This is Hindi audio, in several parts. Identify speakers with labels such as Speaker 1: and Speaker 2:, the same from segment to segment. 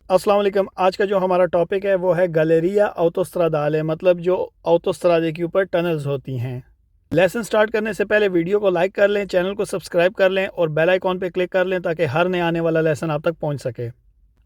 Speaker 1: अस्सलाम वालेकुम। आज का जो हमारा टॉपिक है वो है गैलेरिया ऑटोस्ट्रादाले, मतलब जो ऑटोस्ट्रादे के ऊपर टनल्स होती हैं। लेसन स्टार्ट करने से पहले वीडियो को लाइक कर लें, चैनल को सब्सक्राइब कर लें और बेल आइकॉन पे क्लिक कर लें ताकि हर नए आने वाला लेसन आप तक पहुंच सके।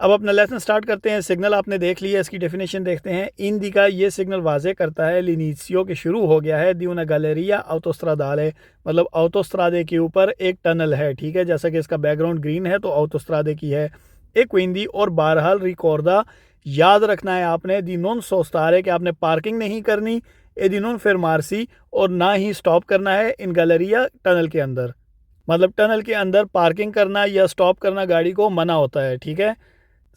Speaker 1: अब अपना लेसन स्टार्ट करते हैं। सिग्नल आपने देख लिया, इसकी डेफिनेशन देखते हैं। इंदी का ये सिग्नल वाजे करता है लिनीसियो के शुरू हो गया है दी una गैलेरिया ऑटोस्ट्रादाले, मतलब ऑटोस्ट्रादे के ऊपर एक टनल है। ठीक है, जैसा कि इसका बैकग्राउंड ग्रीन है तो ऑटोस्ट्रादे की है। एक क्विंदी और बहरहाल रिकॉर्दा, याद रखना है आपने दी नॉन सोस्तारे कि आपने पार्किंग नहीं करनी, ए दी नॉन फेरमारसी, और ना ही स्टॉप करना है इन गैलेरिया टनल के अंदर। मतलब टनल के अंदर पार्किंग करना या स्टॉप करना गाड़ी को मना होता है। ठीक है,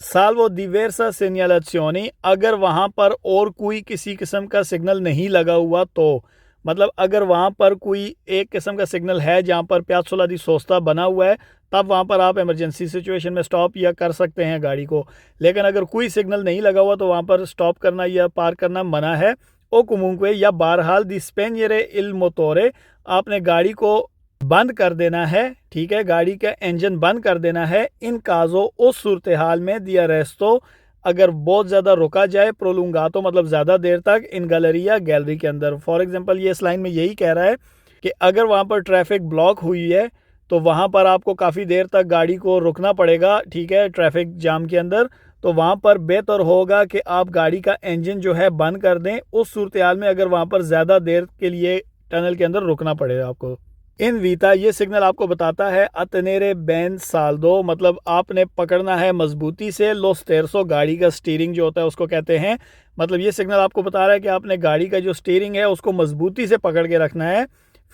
Speaker 1: साल्वो diversa segnalazioni, अगर वहाँ पर और कोई किसी किस्म का सिग्नल नहीं लगा हुआ तो, मतलब अगर वहाँ पर कोई एक किस्म का सिग्नल है जहाँ पर पिazzola di sosta बना हुआ है, तब वहाँ पर आप इमरजेंसी सिचुएशन में स्टॉप या कर सकते हैं गाड़ी को। लेकिन अगर कोई सिग्नल नहीं लगा हुआ तो वहाँ पर स्टॉप करना या पार्क करना मना है। ओ comunque, या बहरहाल दी spegnere il motore, आपने गाड़ी को बंद कर देना है। ठीक है, गाड़ी का इंजन बंद कर देना है। इन काजो, उस सूरत हाल में दिया रेस्तो, अगर बहुत ज़्यादा रुका जाए, प्रोलुंगातो मतलब ज़्यादा देर तक, इन गैलरिया गैलरी के अंदर। फॉर एग्जांपल ये इस लाइन में यही कह रहा है कि अगर वहाँ पर ट्रैफिक ब्लॉक हुई है तो वहाँ पर आपको काफ़ी देर तक गाड़ी को रुकना पड़ेगा। ठीक है, ट्रैफिक जाम के अंदर। तो वहाँ पर बेहतर होगा कि आप गाड़ी का इंजन जो है बंद कर दें, उस सूरत हाल में अगर वहाँ पर ज़्यादा देर के लिए टनल के अंदर रुकना पड़ेगा आपको। इन वीता, ये सिग्नल आपको बताता है अतनेरे बैन साल दो, मतलब आपने पकड़ना है मजबूती से। लोस तेरसो, गाड़ी का स्टीयरिंग जो होता है उसको कहते हैं। मतलब ये सिग्नल आपको बता रहा है कि आपने गाड़ी का जो स्टीयरिंग है उसको मजबूती से पकड़ के रखना है।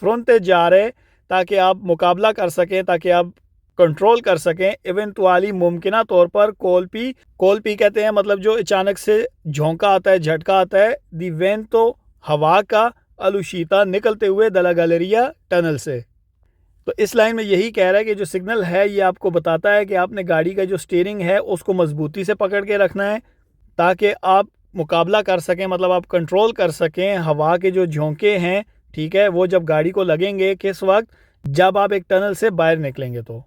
Speaker 1: फ्रंटे जा रहे, ताकि आप मुकाबला कर सकें, ताकि आप कंट्रोल कर सकें। इवेंटुअली, मुमकिन तौर पर, कोलपी कहते हैं मतलब जो अचानक से झोंका आता है, झटका आता है। दी वेंतो, हवा का, अलुशीता, निकलते हुए दला गैलेरिया टनल से। तो इस लाइन में यही कह रहा है कि जो सिग्नल है ये आपको बताता है कि आपने गाड़ी का जो स्टीयरिंग है उसको मजबूती से पकड़ के रखना है ताकि आप मुकाबला कर सकें, मतलब आप कंट्रोल कर सकें हवा के जो झोंके हैं। ठीक है, वो जब गाड़ी को लगेंगे, किस वक्त, जब आप एक टनल से बाहर निकलेंगे। तो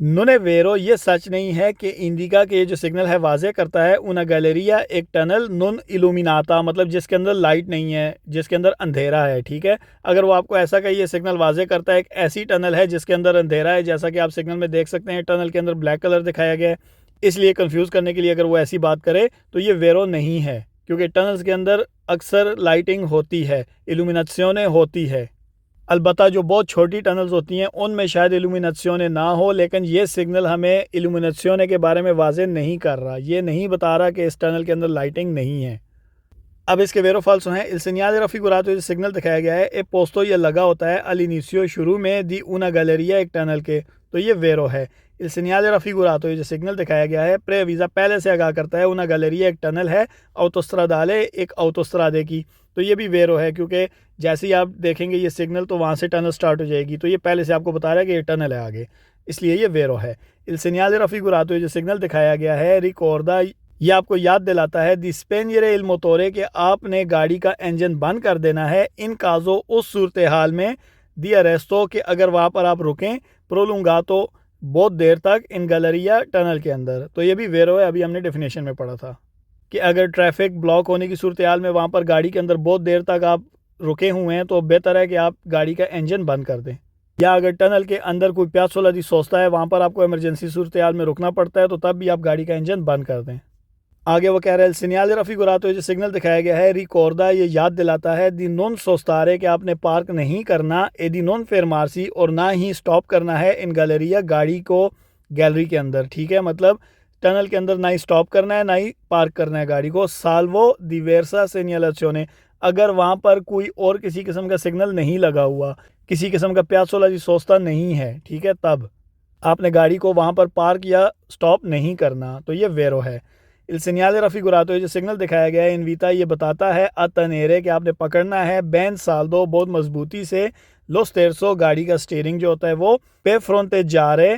Speaker 1: नुने वेरो, ये सच नहीं है कि इंडिका के जो सिग्नल है वाजे करता है उना गैलेरिया एक टनल नॉन इल्यूमिनाता, मतलब जिसके अंदर लाइट नहीं है, जिसके अंदर अंधेरा है। ठीक है, अगर वो आपको ऐसा का ये सिग्नल वाजे करता है एक ऐसी टनल है जिसके अंदर अंधेरा है, जैसा कि आप सिग्नल में देख सकते हैं टनल के अंदर ब्लैक कलर दिखाया गया है, इसलिए कंफ्यूज करने के लिए अगर वो ऐसी बात करे तो ये वेरो नहीं है, क्योंकि टनल्स के अंदर अक्सर लाइटिंग होती है, इल्यूमिनासियोने होती है। अलबत्ता जो बहुत छोटी टनल्स होती हैं उनमें शायद इल्यूमिनासियोने ना हो, लेकिन ये सिग्नल हमें इल्यूमिनासियोने के बारे में वाज़ेह नहीं कर रहा, ये नहीं बता रहा कि इस टनल के अंदर लाइटिंग नहीं है। अब इसके वेरो फाल्सो हैं। इल segnale raffigurato, जो सिग्नल दिखाया गया है, ए पोस्तो, ये लगा होता है अलिनिसियो, शुरू में, दी una गैलेरिया, एक टनल के, तो ये वेरो है। इल segnale raffigurato, जो सिग्नल दिखाया गया है, प्रेवीज़ा, पहले से आगाह करता है, una गैलेरिया एक टनल है, ऑटोस्ट्रादाले, एक ऑटोस्ट्रादे की, तो ये भी वेरो है, क्योंकि जैसे ही आप देखेंगे ये सिग्नल तो वहाँ से टनल स्टार्ट हो जाएगी, तो ये पहले से आपको बता रहा है कि ये टनल है आगे, इसलिए ये वेरो है। इल segnale raffigurato, जो सिग्नल दिखाया गया है, रिकॉर्दा, ये आपको याद दिलाता है दी स्पेनियरे इल मोटोरे, कि आपने गाड़ी का इंजन बंद कर देना है। इन काजो, उस सूरत हाल में, दी अरेस्टो, कि अगर वहाँ पर आप रुकें, प्रोलुंगातो, बहुत देर तक, इन गैलेरिया टनल के अंदर। तो ये भी वेरो है, अभी हमने डेफिनेशन में पढ़ा था कि अगर ट्रैफिक ब्लॉक होने की सूरत हाल में वहाँ पर गाड़ी के अंदर बहुत देर तक आप रुके हुए हैं तो बेहतर है कि आप गाड़ी का इंजन बंद कर दें। या अगर टनल के अंदर कोई पिazzola di sosta है, वहाँ पर आपको इमरजेंसी सूरत हाल में रुकना पड़ता है, तो तब भी आप गाड़ी का इंजन बंद कर दें। आगे वो कह रहे हैं segnale raffigurato, जो सिग्नल दिखाया गया है, रिकॉर्दा, ये याद दिलाता है दी नॉन सोस्तारे, कि आपने पार्क नहीं करना, ए दी नॉन फेरमारसी, और ना ही स्टॉप करना है इन गैलेरिया, गाड़ी को गैलरी के अंदर। ठीक है, मतलब टनल के अंदर ना ही स्टॉप करना है ना ही पार्क करना है गाड़ी को। साल्वो diversa segnalazione, अगर वहाँ पर कोई और किसी किस्म का सिग्नल नहीं लगा हुआ, किसी किस्म का पिazzola di sosta नहीं है, ठीक है, तब आपने गाड़ी को वहाँ पर पार्क या स्टॉप नहीं करना, तो ये वेरो है। इल segnale raffigurato, जो सिग्नल दिखाया गया है इन वीता, ये बताता है अतनेरे, कि आपने पकड़ना है बैन साल दो, बहुत मजबूती से, लोस तेरसो, गाड़ी का स्टीयरिंग जो होता है वो, पे फ्रंटे जा रहे,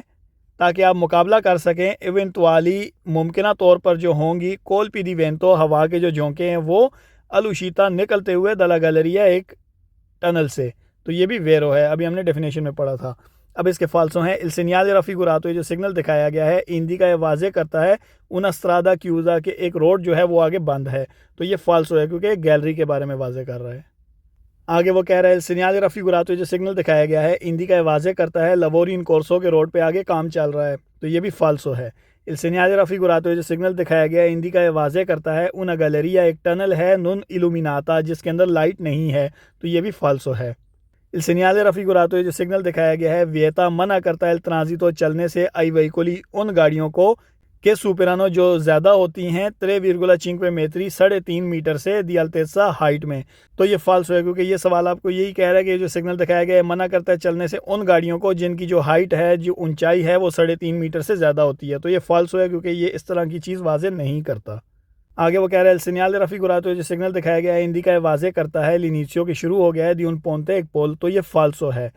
Speaker 1: ताकि आप मुकाबला कर सकें। इवेंटुअली, मुमकिन तौर पर जो होंगी, कोलपी दी वेंतो, हवा के जो झोंके हैं वो, अलुशीता, निकलते हुए दला गैलेरिया एक टनल से, तो ये भी वेरो है, अभी हमने डेफिनेशन में पढ़ा था। अब इसके फाल्सो हैं। इल señal raffigurato, जो सिग्नल दिखाया गया है, इंडिका ये वाजे करता है una strada chiusa के एक रोड जो है वो आगे बंद है। तो ये फाल्सो है क्योंकि गैलरी के बारे में वाजे कर रहा है। आगे वो कह रहा है señal raffigurato, जो सिग्नल दिखाया गया है, इंडिका ये वाजे करता है lavori in corso के रोड पे आगे काम चल रहा है। तो ये भी फाल्सो है। इल señal raffigurato, जो सिग्नल दिखाया गया है, इंडिका ये वाजे करता है una galleria, एक टनल है non illuminata, जिसके अंदर लाइट नहीं है। तो ये भी फाल्सो है। इल señal raffigurato, जो सिग्नल दिखाया गया है, वियता मना करता है ट्रांजितो चलने से आई वेहिकोली उन गाड़ियों को के सुपेरानो जो ज़्यादा होती हैं 3,5 metri 3.5 मीटर से दी अल्तेसा हाइट में। तो ये फाल्सो है क्योंकि ये सवाल आपको यही कह रहा है कि जो सिग्नल दिखाया गया है मना करता है चलने से उन गाड़ियों को जिनकी जो हाइट है, जो ऊंचाई है, वो 3.5 मीटर से ज़्यादा होती है। तो ये फाल्सो है क्योंकि ये इस तरह की चीज़ वाजे नहीं करता। आगे वो कह रहा है señal raffigurato, जो सिग्नल दिखाया गया है, इंडिका ये वाजे करता है लिनीचियो के शुरू हो गया है दी उन पोंते एक पोल। तो ये फाल्सो है।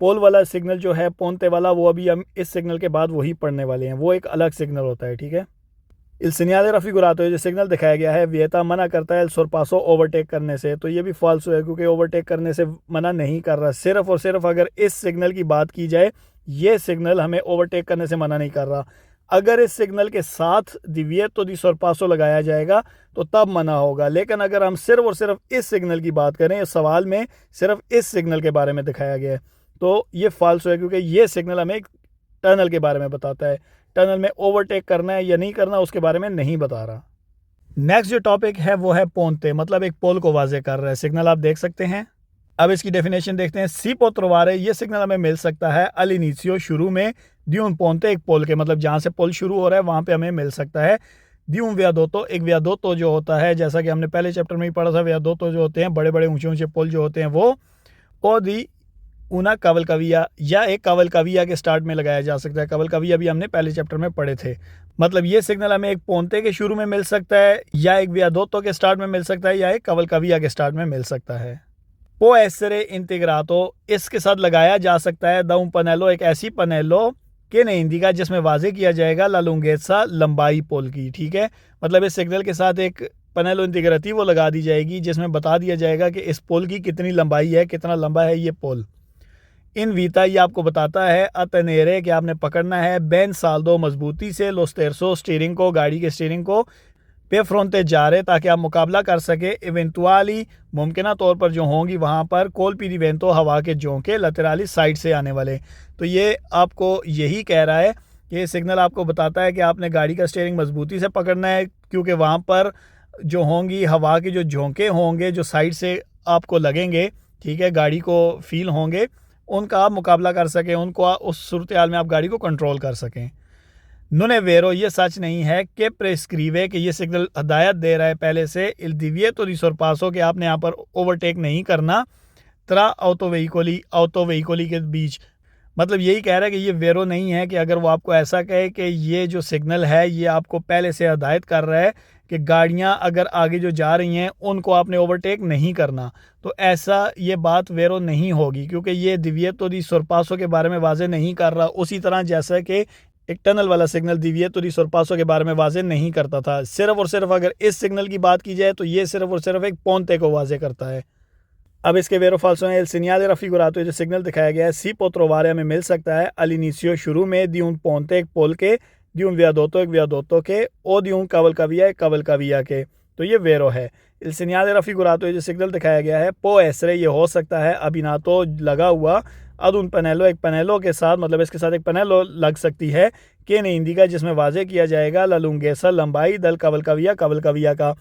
Speaker 1: पोल वाला सिग्नल जो है पोंते वाला, वो अभी हम इस सिग्नल के बाद वही पढ़ने वाले हैं, वो एक अलग सिग्नल होता है। ठीक है। इल señal raffigurato, जो सिग्नल दिखाया गया है, वियता मना करता है सोरपासो ओवरटेक करने से। तो ये भी फाल्सो है क्योंकि ओवरटेक करने से मना नहीं कर रहा। सिर्फ और सिर्फ अगर इस सिग्नल की बात की जाए, ये सिग्नल हमें ओवरटेक करने से मना नहीं कर रहा। अगर इस सिग्नल के साथ दिविएतो दी सोरपासो लगाया जाएगा तो तब मना होगा। लेकिन अगर हम सिर्फ और सिर्फ इस सिग्नल की बात करें, इस सवाल में सिर्फ इस सिग्नल के बारे में दिखाया गया है, तो ये फाल्सो है क्योंकि ये सिग्नल हमें एक टनल के बारे में बताता है। टनल में ओवरटेक करना है या नहीं करना उसके बारे में नहीं बता रहा। नेक्स्ट जो टॉपिक है वो है पोंते, मतलब एक पोल को वाजे कर रहा है। सिग्नल आप देख सकते हैं। अब इसकी डेफिनेशन देखते हैं। सी पोत्रोवारे, ये सिग्नल हमें मिल सकता है अलिनीसियो, शुरू में, दियून पोंते, एक पोल के, मतलब जहाँ से पोल शुरू हो रहा है वहाँ पे हमें मिल सकता है। दियून वियादोतो, एक वियादोतो जो होता है, जैसा कि हमने पहले चैप्टर में ही पढ़ा था, वियादोतो जो होते हैं बड़े बड़े ऊंचे ऊंचे पोल जो होते हैं वो। और दी उना कावलकाविया, या एक कावलकाविया के स्टार्ट में लगाया जा सकता है। कावलकाविया भी हमने पहले चैप्टर में पढ़े थे। मतलब ये सिग्नल हमें एक पोंते के शुरू में मिल सकता है, या एक वियादोतो के स्टार्ट में मिल सकता है, या एक कावलकाविया के स्टार्ट में मिल सकता है। पो एसरे इंटीग्रातो, इसके साथ लगाया जा सकता है द un पनेलो, एक ऐसी पनेलो के नहीं इंडिका जिसमें वाजे किया जाएगा ला लुंगेसा, लंबाई पोल की। ठीक है। मतलब इस सिग्नल के साथ एक पनेलो इंटीग्राटिवो लगा दी जाएगी जिसमें बता दिया जाएगा कि इस पोल की कितनी लंबाई है, कितना लंबा है ये पोल। इन वीता, ये आपको बताता है अतनेरे, कि आपने पकड़ना है बेन साल्दो, मजबूती से, लोस्टेरसो, स्टीयरिंग को, गाड़ी के स्टीयरिंग को, पे फ्रोंते जा रहे, ताकि आप मुकाबला कर सके इवेंटुअली, मुमकिन तौर पर जो होंगी वहाँ पर, कोल पीरिवेंतो, हवा के झोंके, लतेराली, साइड से आने वाले। तो ये आपको यही कह रहा है कि सिग्नल आपको बताता है कि आपने गाड़ी का स्टीयरिंग मजबूती से पकड़ना है, क्योंकि वहाँ पर जो होंगी हवा के जो झोंके होंगे जो साइड से आपको लगेंगे, ठीक है, गाड़ी को फील होंगे, उनका आप मुकाबला कर सकें, उनको उस सूरत हाल में आप गाड़ी को कंट्रोल कर सकें। नुने वेरो, ये सच नहीं है कि प्रेस्क्रीवे, कि ये सिग्नल हदायत दे रहा है पहले से इल दिविएतो दी सोरपासो, कि आपने यहाँ पर ओवरटेक नहीं करना त्रा ऑटो वेहिकोली के बीच। मतलब यही कह रहा है कि ये वेरो नहीं है कि अगर वो आपको ऐसा कहे कि ये जो सिग्नल है ये आपको पहले से हदायत कर रहा है कि गाड़ियां अगर आगे जो जा रही हैं उनको आपने ओवरटेक नहीं करना, तो ऐसा ये बात वेरो नहीं होगी, क्योंकि ये दिविएतो दी सोरपासो के बारे में वाजे नहीं कर रहा। उसी तरह जैसा कि एक टनल वाला सिग्नल दिविएतो दी सोरपासो के बारे में वाजे नहीं करता था। सिर्फ और सिर्फ अगर इस सिग्नल की बात की जाए तो ये सिर्फ और सिर्फ एक पोंते को वाजे करता है। अब इसके वेरो फाल्सो है। एल señal raffigurato, जो सिग्नल दिखाया गया है सी पोत्रोवारे में मिल सकता है अलिनीसियो, शुरू में, दी उन पोंते, एक पोल के, दी उन वियादोतो, एक वियादोतो के, ओ दी उन कावलकाविया, एक कावलकाविया के। तो ये वेरो है। एल señal raffigurato, जो सिग्नल दिखाया गया है पो एसरे, ये हो सकता है अबिनातो, लगा हुआ, अद उन पनेलो, एक पनेलो के साथ, मतलब इसके साथ एक पनेलो लग सकती है, के ने इंडिका, जिसमें वाजे किया जाएगा ला लुंगेसा, लंबाई, दल कावलकाविया का।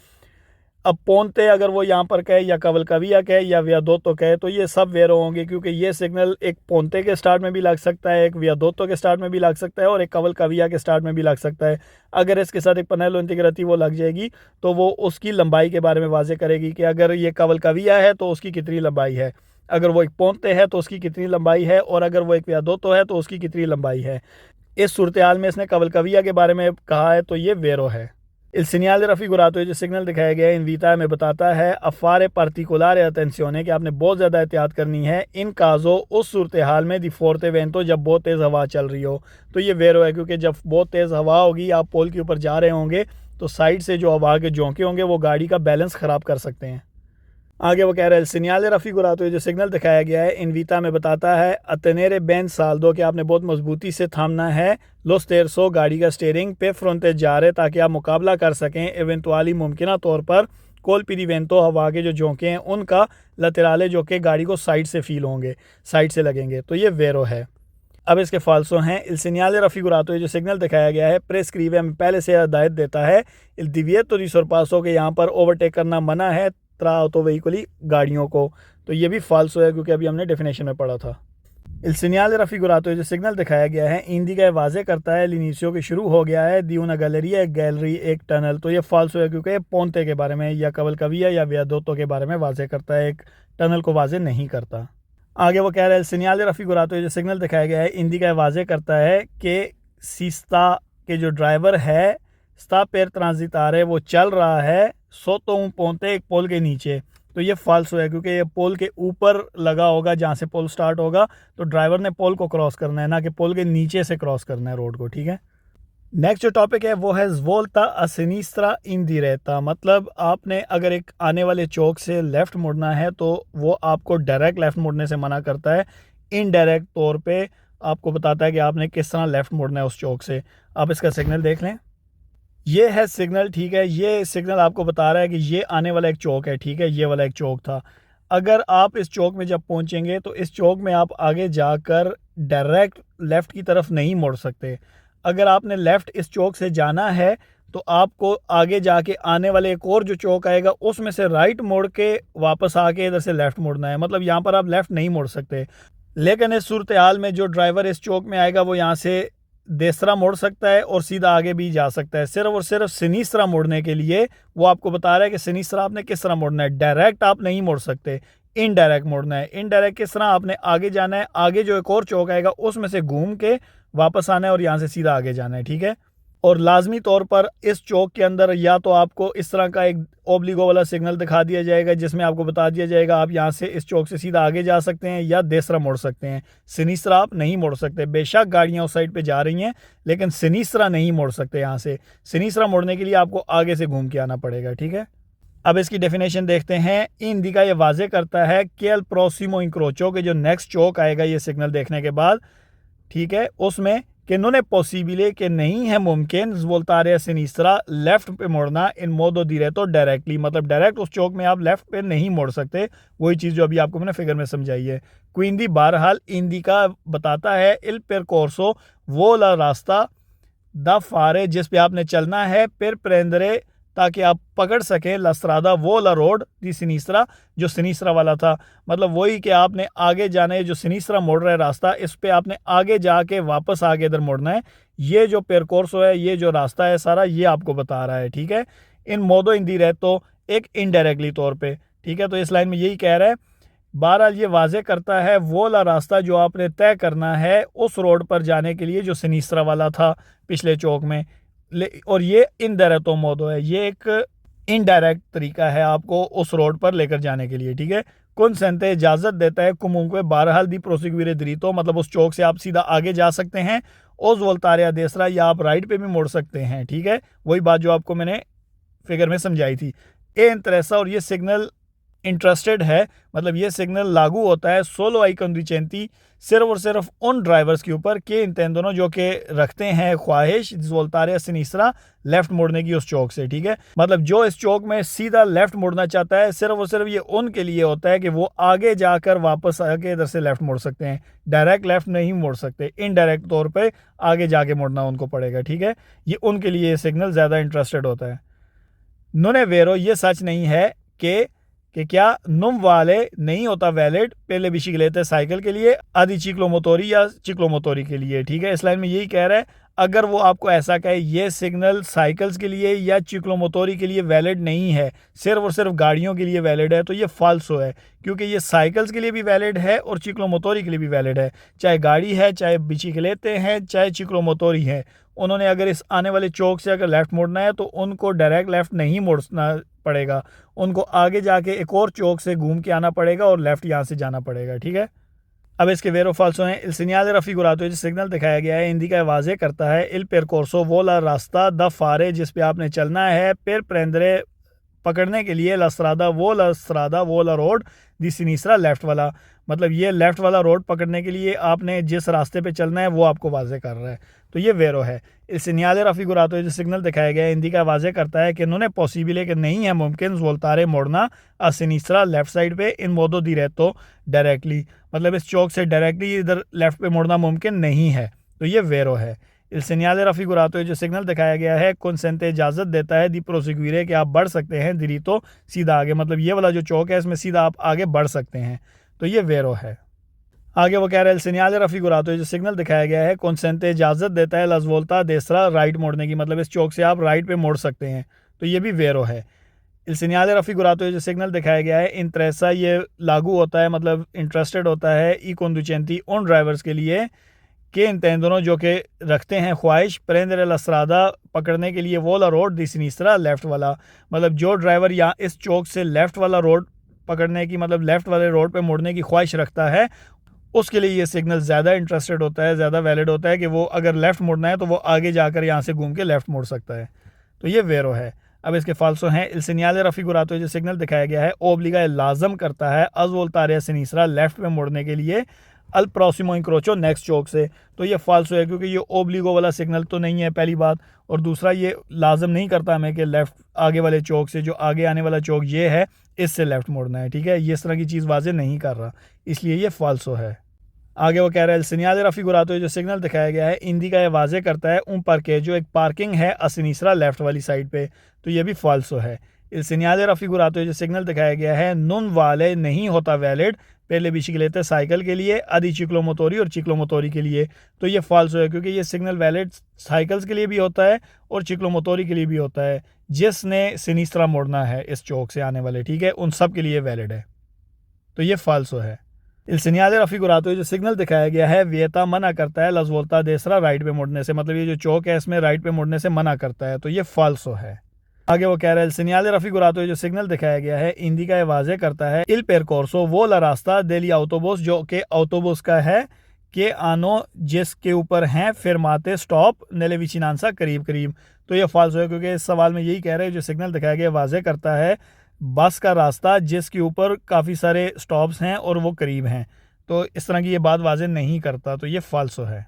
Speaker 1: अब पोंते अगर वो यहाँ पर कहे, या कावलकाविया कहे, या वियादोतो कहे, तो ये सब वेरो होंगे, क्योंकि ये सिग्नल एक पोंते के स्टार्ट में भी लग सकता है, एक वियादोतो के स्टार्ट में भी लग सकता है, और एक कावलकाविया के स्टार्ट में भी लग सकता है। अगर इसके साथ एक पनेलो इंटीग्राटिवो लग जाएगी तो वो उसकी लंबाई के बारे में वाजे करेगी कि अगर ये कावलकाविया है तो उसकी कितनी लंबाई है, अगर वो एक पोंते है तो उसकी कितनी लंबाई है, और अगर वो एक वियादोतो है तो उसकी कितनी लंबाई है। इस सूरत हाल में इसने कावलकाविया के बारे में कहा है, तो ये वेरो है। इल señal raffigurato, जो सिग्नल दिखाया गया है इनवीता में बताता है अफारे पार्टिकुलर अटेंसियोने, कि आपने बहुत ज़्यादा एहतियात करनी है इन काजो, उस सूरत हाल में दी फोर्ते वेंतो, जब बहुत तेज़ हवा चल रही हो। तो ये वेरो है, क्योंकि जब बहुत तेज़ हवा होगी, आप पोल के ऊपर जा रहे होंगे, तो साइड से जो हवा के झोंके होंगे वो गाड़ी का बैलेंस ख़राब कर सकते हैं। आगे वो कह रहा है el señal रफ़ीगुरातो, जो सिग्नल दिखाया गया है इनवीता में बताता है अतनेरे बेन साल दो कि आपने बहुत मजबूती से थामना है लोस तेरसो गाड़ी का स्टीयरिंग पे फ्रंटे जा रहे ताकि आप मुकाबला कर सकें इवेंटुअली मुमकिन तौर पर कोल पीरीवेंतो हवा के जो झोंके हैं उनका लतराले जो कि गाड़ी को साइड से फील होंगे, साइड से लगेंगे। तो ये वेरो है। अब इसके फाल्सो हैं il señal रफ़ीगुरातो, जो सिग्नल दिखाया गया है प्रेस्क्रीवे में पहले से हिदायत देता है il divieto di sorpaso के यहाँ पर ओवरटेक करना मना है ट्रा ऑटो व्हीकली गाड़ियों को। तो ये भी फाल्सो है क्योंकि अभी हमने डेफिनेशन में पढ़ा था। il señal रफ़ीगुरातो, जो सिग्नल दिखाया गया है इंडिका वाजे करता है लिनीसियो के शुरू हो गया है दी una गैलरी एक गैलरी एक टनल। तो ये फाल्सो है क्योंकि ये पोंते के बारे में या कवल कविया या वियादुक्तो के बारे में वाजे करता है, एक टनल को वाजे नहीं करता। आगे वो कह रहा है el señal रफ़ीगुरातो, जो सिग्नल दिखाया गया है इंडिका वाजे करता है कि सीस्ता के जो ड्राइवर है स्ता पेर ट्रांजिटारे वो चल रहा है सोतो un पोंते एक पोल के नीचे। तो ये फाल्सो है क्योंकि ये पोल के ऊपर लगा होगा जहाँ से पोल स्टार्ट होगा, तो ड्राइवर ने पोल को क्रॉस करना है, ना कि पोल के नीचे से क्रॉस करना है रोड को। ठीक है। नेक्स्ट जो टॉपिक है वो है वोल्टा असिनिस्त्रा इंदिरेता, मतलब आपने अगर एक आने वाले चौक से लेफ़्ट मुड़ना है तो वो आपको डायरेक्ट लेफ़्ट मुड़ने से मना करता है, इनडायरेक्ट तौर पे आपको बताता है कि आपने किस तरह लेफ़्ट मुड़ना है उस चौक से। आप इसका सिग्नल देख लें, ये है सिग्नल। ठीक है, ये सिग्नल आपको बता रहा है कि ये आने वाला एक चौक है। ठीक है, ये वाला एक चौक था। अगर आप इस चौक में जब पहुंचेंगे तो इस चौक में आप आगे जाकर डायरेक्ट लेफ़्ट की तरफ नहीं मुड़ सकते। अगर आपने लेफ़्ट इस चौक से जाना है तो आपको आगे जाके आने वाले एक और जो चौक आएगा उसमें से राइट मोड़ के वापस आके इधर से लेफ़्ट मुड़ना है। मतलब यहाँ पर आप लेफ़्ट नहीं मुड़ सकते। लेकिन इस सूरत हाल में जो ड्राइवर इस चौक में आएगा वो यहाँ से देसरा मोड़ सकता है और सीधा आगे भी जा सकता है। सिर्फ और सिर्फ सिनीस्रा मोड़ने के लिए वो आपको बता रहा है कि सिनीस्रा आपने किस तरह मोड़ना है। डायरेक्ट आप नहीं मोड़ सकते, इनडायरेक्ट मोड़ना है। इनडायरेक्ट किस तरह, आपने आगे जाना है, आगे जो एक और चौक आएगा उसमें से घूम के वापस आना है और यहाँ से सीधा आगे जाना है। ठीक है। और लाजमी तौर पर इस चौक के अंदर या तो आपको इस तरह का एक ओब्लिगो वाला सिग्नल दिखा दिया जाएगा जिसमें आपको बता दिया जाएगा आप यहाँ से इस चौक से सीधा आगे जा सकते हैं या देसरा मोड़ सकते हैं। सिनीस्रा आप नहीं मोड़ सकते। बेशक गाड़ियाँ उस साइड पे जा रही हैं लेकिन सिनीस्रा नहीं मोड़ सकते। यहाँ से सिनीस्रा मोड़ने के लिए आपको आगे से घूम के आना पड़ेगा। ठीक है। अब इसकी डेफिनेशन देखते हैं। इंडिका ये वाजे करता है कि एल प्रोसिमो इंक्रोचो के जो नेक्स्ट चौक आएगा ये सिग्नल देखने के बाद, ठीक है, उसमें कि नोने पॉसिबले के नहीं है मुमकिन वोल्टारे सिनीस्रा लेफ्ट पे मोड़ना इन मोदो दिरेतो डायरेक्टली, मतलब डायरेक्ट उस चौक में आप लेफ्ट पे नहीं मोड़ सकते। वही चीज़ जो अभी आपको मैंने फिगर में समझाई है। क्विंदी बहरहाल इंडिका बताता है इल पेरकोर्सो वो ला रास्ता द फारे जिस पे आपने चलना है, फिर प्रेंदरे ताकि आप पकड़ सकें लस्त्रादा वो ला रोड दी सिनीस्रा जो सिनीस्रा वाला था। मतलब वही कि आपने आगे जाना है, जो सिनीस्रा मोड़ रहा है रास्ता, इस पे आपने आगे जाके वापस आगे इधर मोड़ना है। ये जो पेरकोर्सो है, ये जो रास्ता है सारा, ये आपको बता रहा है। ठीक है। इन मोदो इंदी रहे तो एक इनडायरेक्टली तौर पे। ठीक है। तो इस लाइन में यही कह रहा है। बहरहाल ये वाजे करता है वो ला रास्ता जो आपने तय करना है उस रोड पर जाने के लिए जो सिनीस्रा वाला था पिछले चौक में। और ये इनडायरेक्टो मोदो है, ये एक इनडायरेक्ट तरीका है आपको उस रोड पर लेकर जाने के लिए। ठीक है। कुनसेंते इजाज़त देता है कुमुंको बहरहाल दी प्रोसिक्यूरे दरीतो, मतलब उस चौक से आप सीधा आगे जा सकते हैं। ओज वोल्तारिया देसरा या आप राइट पे भी मोड़ सकते हैं। ठीक है। वही बात जो आपको मैंने फिगर में समझाई थी। ए इंटरेसा, और ये सिग्नल इंटरेस्टेड है, मतलब ये सिग्नल लागू होता है सोलो आई कंडिचेंती सिर्फ और सिर्फ उन ड्राइवर्स के ऊपर के इन दोनों जो कि रखते हैं ख्वाहिश वोल्तारिया सिनीस्रा लेफ्ट मोड़ने की उस चौक से। ठीक है। मतलब जो इस चौक में सीधा लेफ्ट मोड़ना चाहता है, सिर्फ और सिर्फ ये उनके लिए होता है कि वो आगे जाकर वापस आके इधर से लेफ्ट मोड़ सकते हैं। डायरेक्ट लेफ्ट नहीं मोड़ सकते, इनडायरेक्ट तौर पर आगे जाके मोड़ना उनको पड़ेगा। ठीक है। ये उनके लिए ये सिग्नल ज़्यादा इंटरेस्टेड होता है। नोने वेरो, ये सच नहीं है कि क्या नुम वाले नहीं होता वैलिड पहले बिसिक्लेते साइकिल के लिए, आदि चिक्लोमोटोरी या चिक्लोमोटोरी के लिए। ठीक है। इस लाइन में यही कह रहा है, अगर वो आपको ऐसा कहे ये सिग्नल साइकिल्स के लिए या चिक्लोमोटोरी के लिए वैलिड नहीं है, सिर्फ और सिर्फ गाड़ियों के लिए वैलिड है, तो ये फाल्सो है। क्योंकि ये साइकिल्स के लिए भी वैलिड है और चिक्लोमोटोरी के लिए भी वैलिड है। चाहे गाड़ी है, चाहे बिसिक्लेते हैं, चाहे चिक्लोमोटोरी है, उन्होंने अगर इस आने वाले चौक से अगर लेफ़्ट मोड़ना है तो उनको डायरेक्ट लेफ़्ट नहीं मोड़ना पड़ेगा, उनको आगे जाके एक और चौक से घूम के आना पड़ेगा और लेफ़्ट यहाँ से जाना पड़ेगा। ठीक है। अब इसके वेरो फाल्सो हैं। il señal रफ़ीगुरातो, जो सिग्नल दिखाया गया है इंडिका वाजे करता है इल पेरकोर्सो वो ला रास्ता द फारे जिस पे आपने चलना है, फिर प्रेंदरे पकड़ने के लिए लस्त्रादा वो ला रोड दी सिनिस्रा लेफ्ट वाला, मतलब ये लेफ्ट वाला रोड पकड़ने के लिए आपने जिस रास्ते पे चलना है वो आपको वाजे कर रहा है। तो ये वेरो है। il segnale raffigurato जो सिग्नल दिखाया गया है इंडिका वाजे करता है कि उन्होंने पॉसिबल कि नहीं है मुमकिन वोल्तारे मोड़ना आ सिनिस्रा लेफ्ट साइड पे इन मोदो दिरेतो डायरेक्टली, मतलब इस चौक से डायरेक्टली इधर लेफ्ट पे मोड़ना मुमकिन नहीं है। तो ये वेरो है। il segnale raffigurato जो सिग्नल दिखाया गया है consente इजाज़त देता है दी प्रोसिक्यूरे कि आप बढ़ सकते हैं दिरीतो सीधा आगे, मतलब ये वाला जो चौक है इसमें सीधा आप आगे बढ़ सकते हैं। तो ये वेरो है। आगे वो कह रहे हैं il segnale raffigurato जो सिग्नल दिखाया गया है consente इजाज़त देता है las volta destra राइट मोड़ने की, मतलब इस चौक से आप राइट पे मोड़ सकते हैं। तो ये भी वेरो है। il segnale raffigurato जो सिग्नल दिखाया गया है इंट्रेसा ये लागू होता है, मतलब इंटरेस्टेड होता है ई conducenti उन ड्राइवर्स के लिए के इंटेंडों जो कि रखते हैं ख्वाहिश प्रेंदरे लस्त्रादा पकड़ने के लिए वो ला रोड दी सिनिस्रा लेफ्ट वाला, मतलब जो ड्राइवर यहाँ इस चौक से लेफ्ट वाला रोड पकड़ने की, मतलब लेफ्ट वाले रोड पे मुड़ने की ख्वाहिश रखता है, उसके लिए ये सिग्नल ज़्यादा इंटरेस्टेड होता है, ज़्यादा वैलिड होता है कि वो अगर लेफ़्ट मुड़ना है तो वो आगे जाकर यहाँ से घूम के लेफ़्ट मुड़ सकता है। तो ये वेरो है। अब इसके फाल्सो हैं il segnale raffigurato जो सिग्नल दिखाया गया है ओब्लिगा लाजम करता है अज वोल्तारे सिनिस्रा लेफ्ट में मुड़ने के लिए अल प्रोसिमो इंक्रोचो नेक्स्ट चौक से। तो ये फाल्सो है क्योंकि ये ओब्लिगो वाला सिग्नल तो नहीं है पहली बात, और दूसरा ये लाजम नहीं करता हमें कि लेफ़्ट आगे वाले चौक से जो आगे आने वाला चौक ये है इससे लेफ़्ट मुड़ना है। ठीक है, ये इस तरह की चीज़ वाजे नहीं कर रहा, इसलिए ये फाल्सो है। आगे वो कह रहा है il segnale raffigurato जो सिग्नल दिखाया गया है इंडिका ये वाजे करता है उन पर के जो एक पार्किंग है असिनिस्रा लेफ्ट वाली साइड पे। तो ये भी फाल्सो है। il segnale raffigurato जो सिग्नल दिखाया गया है नॉन वाले नहीं होता वैलिड पहले बिसिक्लेटे साइकिल के लिए आदि चिक्लोमोटोरी और चिक्लोमोटोरी के लिए। तो ये फाल्सो है क्योंकि ये सिग्नल वैलिड साइकिल्स के लिए भी होता है और चिक्लोमोटोरी के लिए भी होता है, जिसने सिनिस्रा मोड़ना है इस चौक से आने वाले, ठीक है, उन सब के लिए वैलिड है। तो ये फाल्सो है। il segnale raffigurato जो सिग्नल दिखाया गया है वियता मना करता है las volta destra राइट पे मुड़ने से, मतलब ये जो चौक है इसमें राइट पे मुड़ने से मना करता है। तो ये फाल्सो है। आगे वो कह रहा है il segnale raffigurato जो सिग्नल दिखाया गया है इंडिका ये वाजे करता है il percorso वो ला रास्ता degli autobus जो कि ऑटोबस का है कि आनो जिसके ऊपर हैं फिरमाते स्टॉप नेले विचिनांसा करीब करीब। तो ये फाल्सो है क्योंकि इस सवाल में यही कह रहे हैं जो सिग्नल दिखाया गया वाजे करता है बस का रास्ता जिसके ऊपर काफ़ी सारे स्टॉप्स हैं और वो करीब हैं। तो इस तरह की ये बात वाजे नहीं करता, तो ये फाल्सो है।